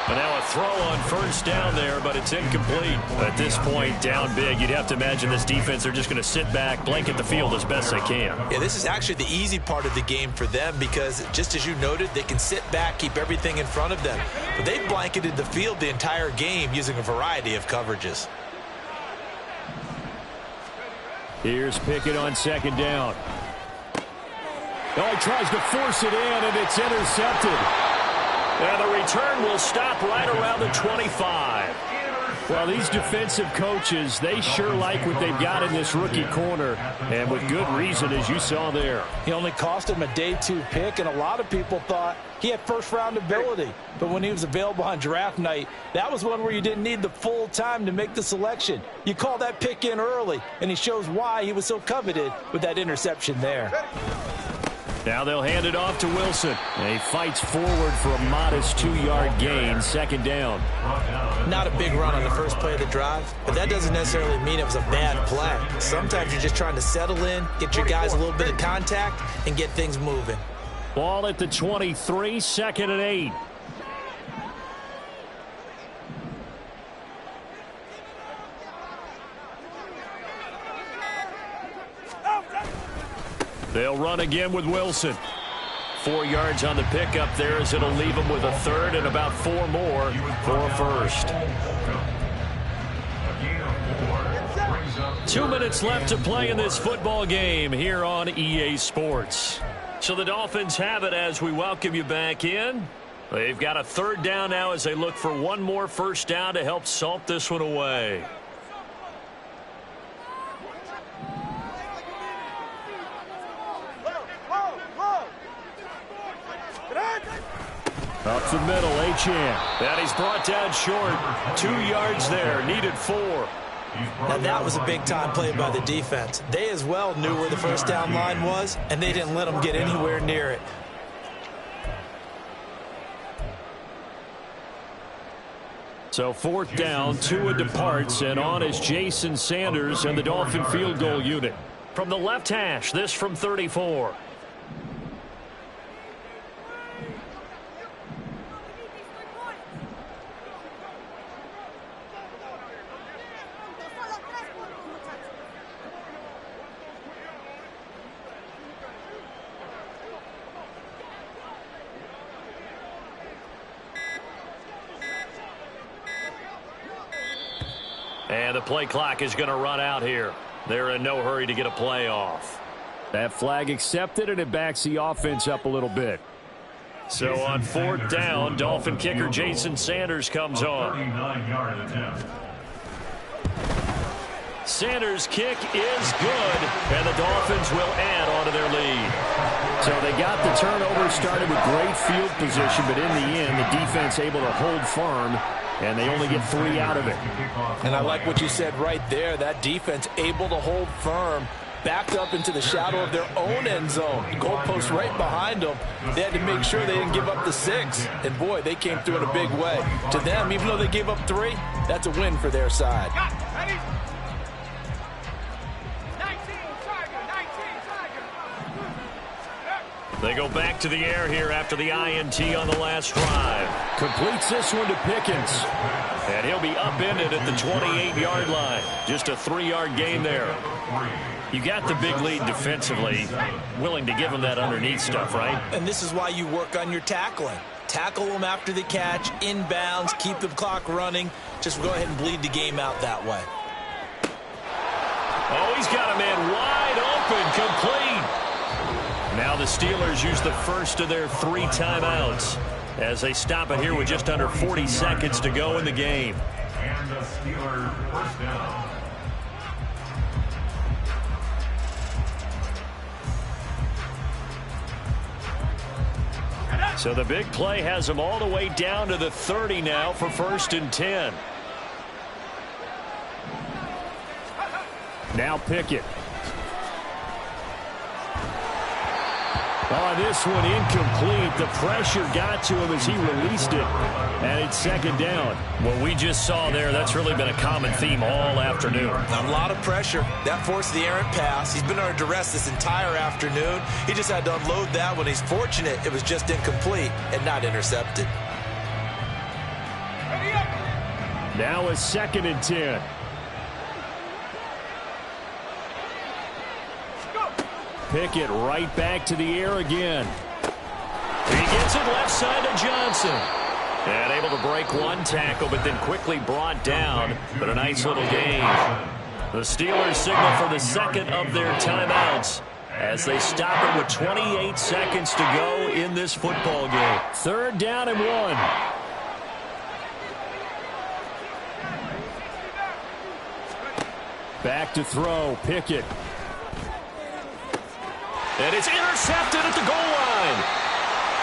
Speaker 1: But now a throw on first down there, but it's incomplete. At this point, down big, you'd have to imagine this defense, they're just going to sit back, blanket the field as best they can.
Speaker 4: Yeah, this is actually the easy part of the game for them because, just as you noted, they can sit back, keep everything in front of them. But they've blanketed the field the entire game using a variety of coverages.
Speaker 1: Here's Pickett on second down. Oh, he tries to force it in, and it's intercepted. And the return will stop right around the 25. Well, these defensive coaches, they sure like what they've got in this rookie corner, and with good reason, as you saw there.
Speaker 4: He only cost him a day 2 pick, and a lot of people thought he had first-round ability. But when he was available on draft night, that was one where you didn't need the full time to make the selection. You call that pick in early, and he shows why he was so coveted with that interception there.
Speaker 1: Now they'll hand it off to Wilson. And he fights forward for a modest 2-yard gain, second down.
Speaker 4: Not a big run on the first play of the drive, but that doesn't necessarily mean it was a bad play. Sometimes you're just trying to settle in, get your guys a little bit of contact, and get things moving.
Speaker 1: Ball at the 23, second and 8. They'll run again with Wilson. 4 yards on the pickup there as it'll leave them with a third and about 4 more for a first. 2 minutes left to play in this football game here on EA Sports. So the Dolphins have it as we welcome you back in. They've got a third down now as they look for one more first down to help salt this one away. Up the middle, Achane. And he's brought down short. 2 yards there, needed 4.
Speaker 4: Now that was a big-time play by the defense. They as well knew where the first down line was, and they didn't let them get anywhere near it.
Speaker 1: So fourth down, Tua departs, and on is Jason Sanders and the Dolphin field goal unit. From the left hash, this from 34. And the play clock is going to run out here. They're in no hurry to get a play off. That flag accepted, and it backs the offense up a little bit. So on fourth down, Dolphin kicker Jason Sanders comes on.
Speaker 5: 39-yard attempt.
Speaker 1: Sanders' kick is good, and the Dolphins will add on to their lead. So they got the turnover, started with great field position, but in the end, the defense able to hold firm, and they only get 3 out of it.
Speaker 6: And I like what you said right there. That defense able to hold firm, backed up into the shadow of their own end zone. Goalpost right behind them. They had to make sure they didn't give up the 6. And, boy, they came through in a big way. To them, even though they gave up 3, that's a win for their side.
Speaker 1: They go back to the air here after the INT on the last drive. Completes this one to Pickens. And he'll be upended at the 28-yard line. Just a 3-yard gain there. You got the big lead defensively. Willing to give them that underneath stuff, right?
Speaker 4: And this is why you work on your tackling. Tackle them after the catch, inbounds, keep the clock running. Just go ahead and bleed the game out that way.
Speaker 1: Oh, he's got a man wide open, complete. Now the Steelers use the first of their 3 timeouts as they stop it here with just under 40 seconds to go in the game.
Speaker 5: And the Steelers first down.
Speaker 1: So the big play has them all the way down to the 30 now for 1st and 10. Now Pickett. Oh, this one incomplete. The pressure got to him as he released it, and it's 2nd down. What we just saw there, that's really been a common theme all afternoon.
Speaker 3: A lot of pressure. That forced the errant pass. He's been under duress this entire afternoon. He just had to unload that one. He's fortunate it was just incomplete and not intercepted.
Speaker 1: Now a 2nd and 10. Pickett right back to the air again. He gets it left side to Johnson. And able to break one tackle, but then quickly brought down. But a nice little gain. The Steelers signal for the 2nd of their timeouts as they stop it with 28 seconds to go in this football game. 3rd down and 1. Back to throw, Pickett. And it's intercepted at the goal line.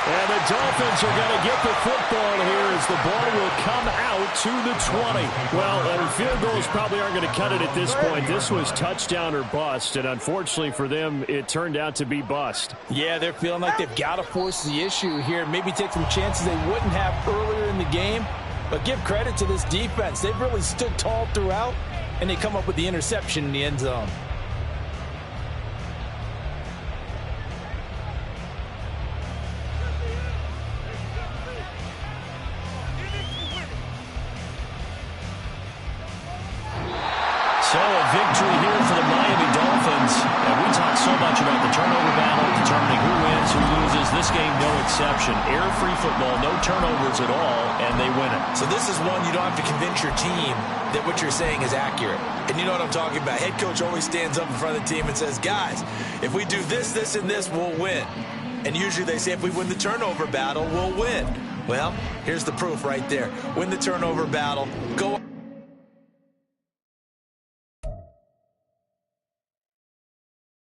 Speaker 1: And the Dolphins are going to get the football here as the ball will come out to the 20. Well, field goals probably aren't going to cut it at this point. This was touchdown or bust, and unfortunately for them, it turned out to be bust.
Speaker 4: Yeah, they're feeling like they've got to force the issue here. Maybe take some chances they wouldn't have earlier in the game. But give credit to this defense. They've really stood tall throughout, and they come up with the interception in the end zone.
Speaker 1: So a victory here for the Miami Dolphins. And we talk so much about the turnover battle, determining who wins, who loses. This game, no exception. Air-free football, no turnovers at all, and they win it.
Speaker 3: So this is one you don't have to convince your team that what you're saying is accurate. And you know what I'm talking about. Head coach always stands up in front of the team and says, guys, if we do this, this, and this, we'll win. And usually they say if we win the turnover battle, we'll win. Well, here's the proof right there. Win the turnover battle, go